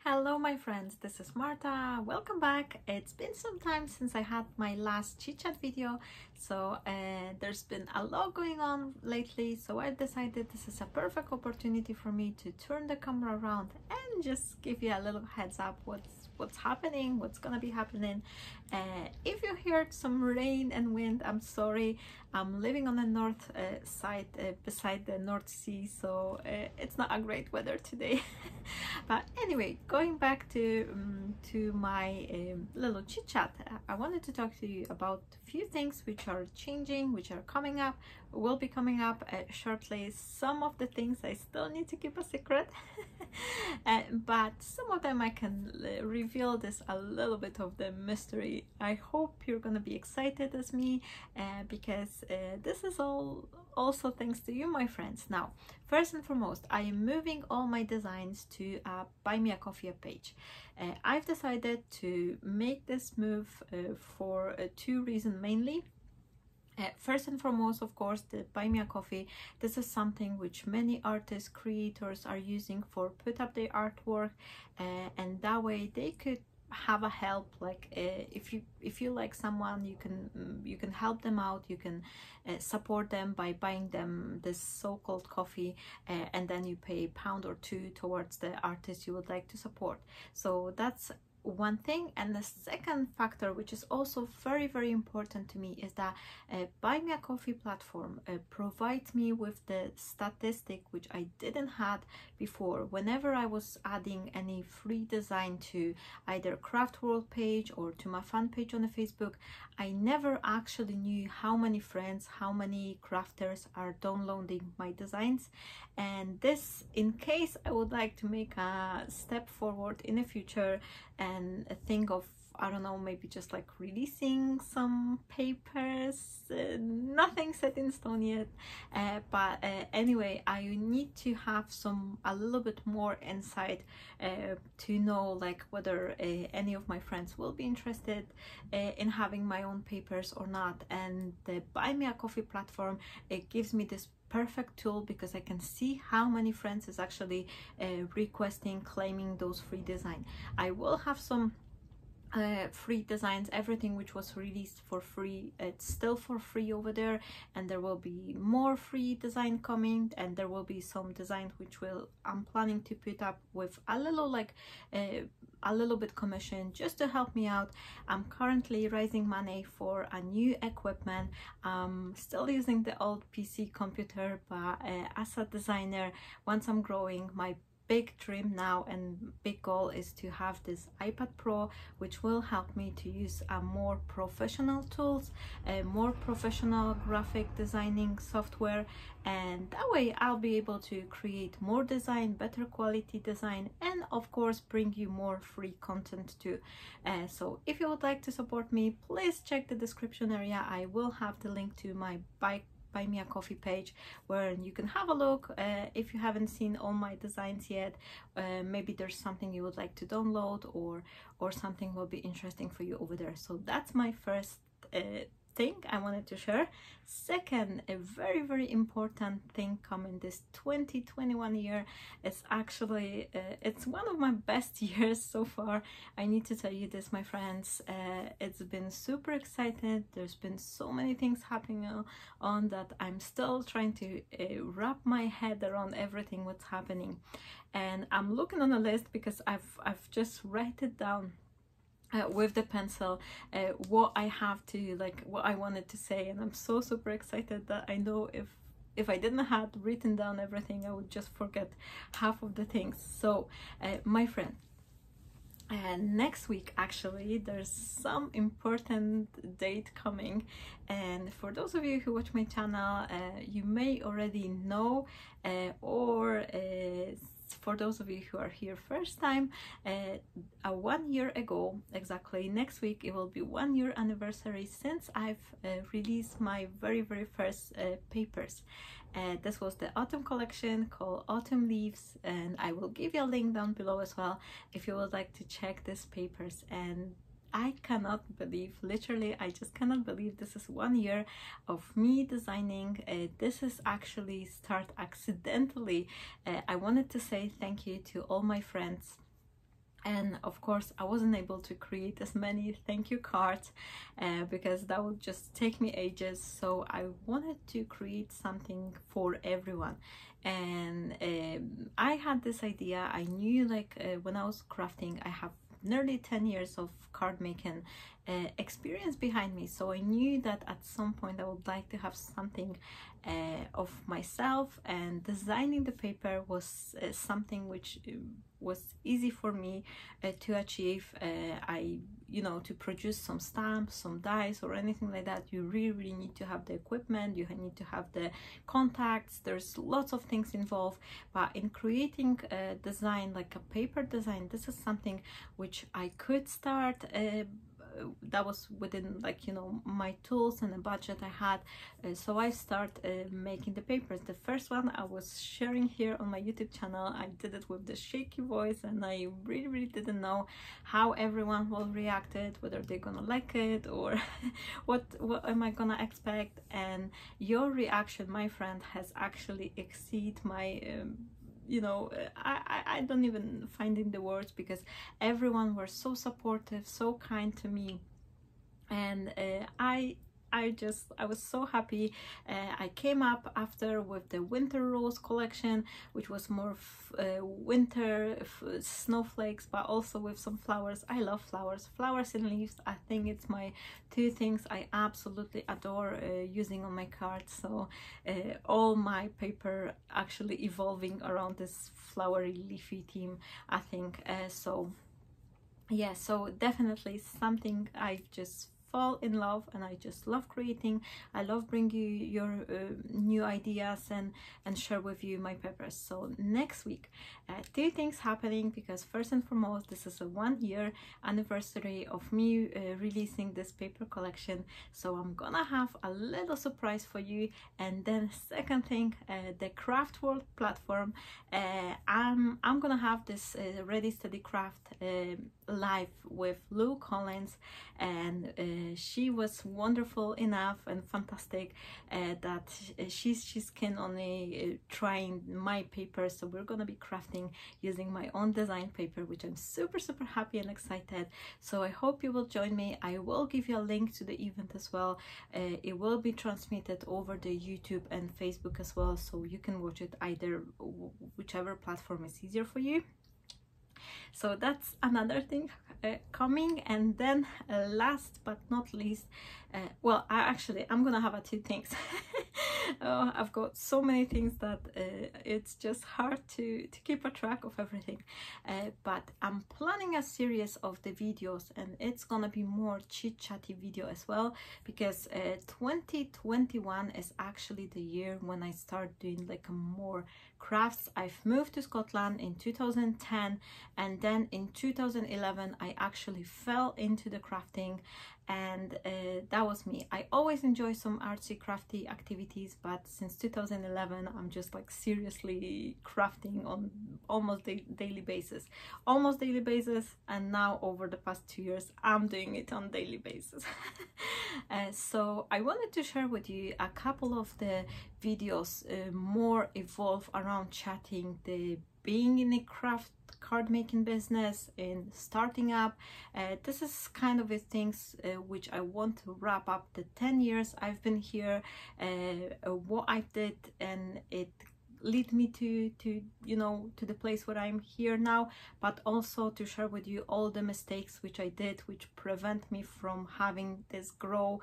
Hello my friends, this is Marta. Welcome back. It's been some time since I had my last chit chat video, so there's been a lot going on lately, so I decided this is a perfect opportunity for me to turn the camera around and just give you a little heads up what's happening, what's gonna be happening. If you heard some rain and wind, I'm sorry. I'm living on the north side beside the North Sea, so it's not a great weather today. But anyway, going back to my little chit chat, I wanted to talk to you about a few things which are changing, which are coming up, will be coming up shortly. Some of the things I still need to keep a secret, but some of them I can reveal this a little bit of the mystery. I hope you're gonna be excited as me, because this is all also thanks to you, my friends. Now, first and foremost, I am moving all my designs to a Buy Me a Coffee page. I've decided to make this move for two reasons mainly. First and foremost, of course, the Buy Me a Coffee. This is something which many artists, creators are using for put up their artwork, and that way they could have a help. Like if you like someone, you can help them out, you can support them by buying them this so-called coffee, and then you pay £1 or £2 towards the artist you would like to support. So that's one thing. And the second factor, which is also very important to me, is that Buy Me a Coffee platform provides me with the statistic which I didn't had before. Whenever I was adding any free design to either Craft World page or to my fan page on the Facebook, I never actually knew how many friends, how many crafters are downloading my designs. And this, in case I would like to make a step forward in the future and think of, I don't know, maybe just like releasing some papers, nothing set in stone yet, but anyway, I need to have a little bit more insight to know like whether any of my friends will be interested in having my own papers or not. And the Buy Me a Coffee platform, it gives me this perfect tool because I can see how many friends is actually requesting, claiming those free design. I will have some free designs. Everything which was released for free, it's still for free over there, and there will be more free design coming, and there will be some design which I'm planning to put up with a little like a little bit commission just to help me out. I'm currently raising money for a new equipment. I'm still using the old PC computer, but as a designer, once I'm growing, my big dream now and big goal is to have this iPad Pro, which will help me to use more professional tools, more professional graphic designing software, and that way I'll be able to create more design, better quality design, and of course bring you more free content too. So if you would like to support me, please check the description area. I will have the link to my Buy Me a Coffee page where you can have a look. If you haven't seen all my designs yet, maybe there's something you would like to download, or something will be interesting for you over there. So that's my first thing I wanted to share. Second, a very important thing coming this 2021 year is actually it's one of my best years so far. I need to tell you this, my friends. It's been super excited. There's been so many things happening on that I'm still trying to wrap my head around everything what's happening, and I'm looking on a list because I've just write it down with the pencil, what I have to, like, what I wanted to say, and I'm so super excited that I know if I didn't have written down everything, I would just forget half of the things. So my friend, next week actually there's some important date coming, and for those of you who watch my channel, you may already know, or for those of you who are here first time, 1 year ago exactly, next week it will be 1 year anniversary since I've released my very first papers. This was the autumn collection called Autumn Leaves, and I will give you a link down below as well if you would like to check these papers. And I cannot believe, literally I just cannot believe this is 1 year of me designing. This is actually start accidentally. I wanted to say thank you to all my friends And of course I wasn't able to create as many thank you cards because that would just take me ages. So I wanted to create something for everyone. And I had this idea. I knew, like, when I was crafting, I have nearly 10 years of card making experience behind me, so I knew that at some point I would like to have something of myself, and designing the paper was something which was easy for me to achieve. You know, to produce some stamps, some dies, or anything like that, you really need to have the equipment, you need to have the contacts, there's lots of things involved. But in creating a design, like a paper design, this is something which I could start that was within, like, you know, my tools and the budget I had. So I started making the papers. The first one I was sharing here on my YouTube channel. I did it with the shaky voice, and I really didn't know how everyone will react it, whether they're gonna like it or what am I gonna expect. And your reaction, my friend, has actually exceeded my you know, I don't even finding the words, because everyone were so supportive, so kind to me. And I was so happy. I came up after with the winter rose collection, which was more winter snowflakes, but also with some flowers. I love flowers and leaves. I think it's my two things I absolutely adore using on my cards. So all my paper actually evolving around this flowery leafy theme, I think. So yeah, so definitely something I've just fall in love, and I just love creating. I love bringing you your new ideas and share with you my papers. So next week, two things happening, because first and foremost, this is a 1-year anniversary of me releasing this paper collection, so I'm gonna have a little surprise for you. And then second thing, the craft world platform, I'm gonna have this Ready Steady Craft live with Lou Collins, and she was wonderful enough and fantastic that she's keen on trying my paper. So we're gonna be crafting using my own design paper, which I'm super happy and excited. So I hope you will join me. I will give you a link to the event as well. It will be transmitted over the YouTube and Facebook as well, so you can watch it either whichever platform is easier for you. So that's another thing coming. And then last but not least, well, I'm gonna have two things. I've got so many things that it's just hard to keep a track of everything, but I'm planning a series of the videos, and it's gonna be more chit-chatty video as well, because 2021 is actually the year when I start doing like more crafts. I've moved to Scotland in 2010, and then in 2011 I actually fell into the crafting, and that was me. I always enjoy some artsy crafty activities, but since 2011 I'm just like seriously crafting on almost daily basis, and now over the past 2 years I'm doing it on daily basis. So I wanted to share with you a couple of the videos more evolve around chatting, the being in a card making business, in starting up. This is kind of the things which I want to wrap up the 10 years I've been here, what I did, and it lead me to you know, to the place where I'm here now, but also to share with you all the mistakes which I did, which prevent me from having this grow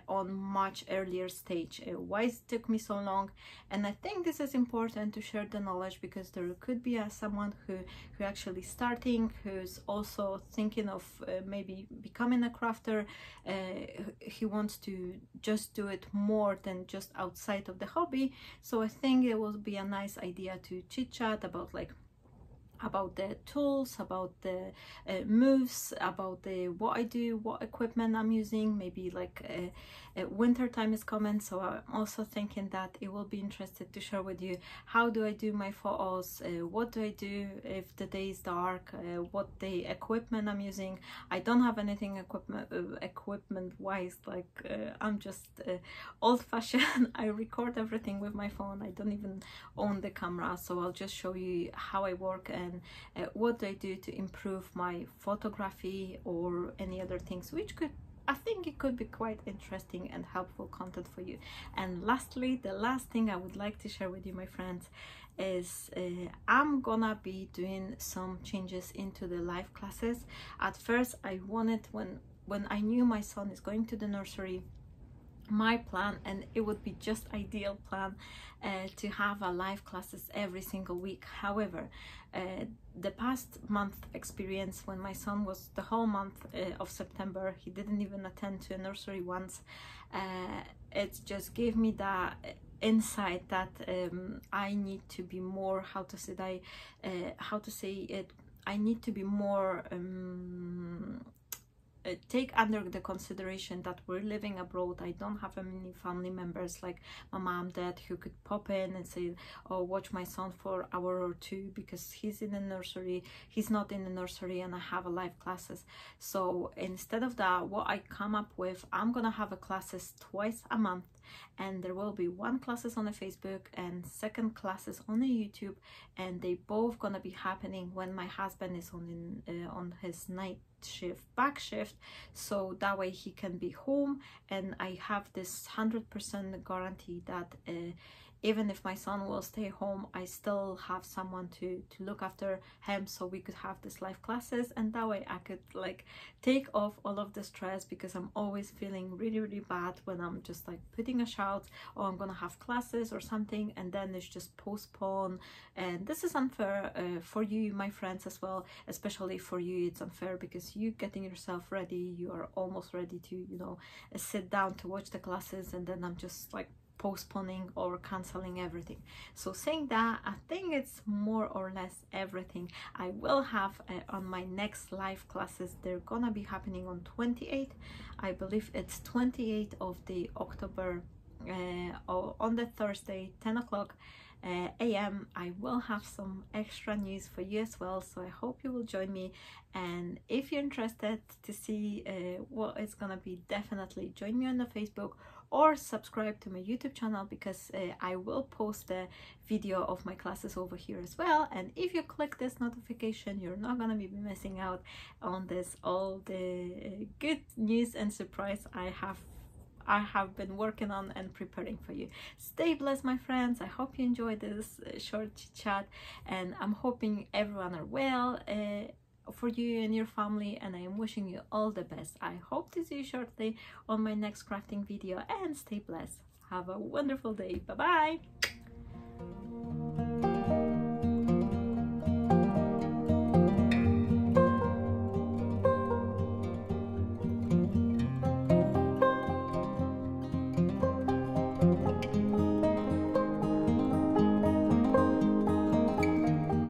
on much earlier stage. Why it took me so long. And I think this is important to share the knowledge, because there could be someone who actually starting, who's also thinking of maybe becoming a crafter. He wants to just do it more than just outside of the hobby. So I think it will be a nice idea to chit chat about the tools, about the moves, about what I do, what equipment I'm using. Maybe like winter time is coming, so I'm also thinking that it will be interesting to share with you how do I do my photos, what do I do if the day is dark, what the equipment I'm using. I don't have anything equipment wise, like I'm just old-fashioned. I record everything with my phone. I don't even own the camera, so I'll just show you how I work and what I do to improve my photography or any other things, which could, I think it could be quite interesting and helpful content for you. And lastly, the last thing I would like to share with you, my friends, is I'm gonna be doing some changes into the live classes. At first I wanted, when I knew my son is going to the nursery, my plan, and it would be just ideal plan, to have a live classes every single week. However, the past month experience, when my son was the whole month of September, he didn't even attend to a nursery once. It just gave me that insight that I need to be more, how to say it, I need to be more take under the consideration that we're living abroad. I don't have many family members like my mom, dad, who could pop in and say, oh, watch my son for an hour or two, because he's in the nursery, he's not in the nursery, and I have a live classes. So instead of that, what I come up with, I'm gonna have a classes twice a month, and there will be one classes on the Facebook and second classes on the YouTube, and they both gonna be happening when my husband is on his night shift, back shift, so that way he can be home, and I have this 100% guarantee that even if my son will stay home, I still have someone to look after him, so we could have this live classes, and that way I could like take off all of the stress, because I'm always feeling really bad when I'm just like putting a shout, or I'm gonna have classes or something, and then it's just postponed. And this is unfair for you, my friends, as well. Especially for you, it's unfair, because you getting yourself ready, you are almost ready to, you know, sit down to watch the classes, and then I'm just like postponing or canceling everything. So saying that, I think it's more or less everything I will have on my next live classes. They're gonna be happening on 28th, I believe it's 28th of the October, on the Thursday, 10 o'clock a.m. I will have some extra news for you as well, so I hope you will join me. And if you're interested to see what it's gonna be, definitely join me on the Facebook or subscribe to my YouTube channel, because I will post the video of my classes over here as well. And if you click this notification, you're not gonna be missing out on this, all the good news and surprise I have been working on and preparing for you. Stay blessed, my friends. I hope you enjoyed this short chat, and I'm hoping everyone are well for you and your family, and I am wishing you all the best. I hope to see you shortly on my next crafting video, and stay blessed. Have a wonderful day. Bye bye.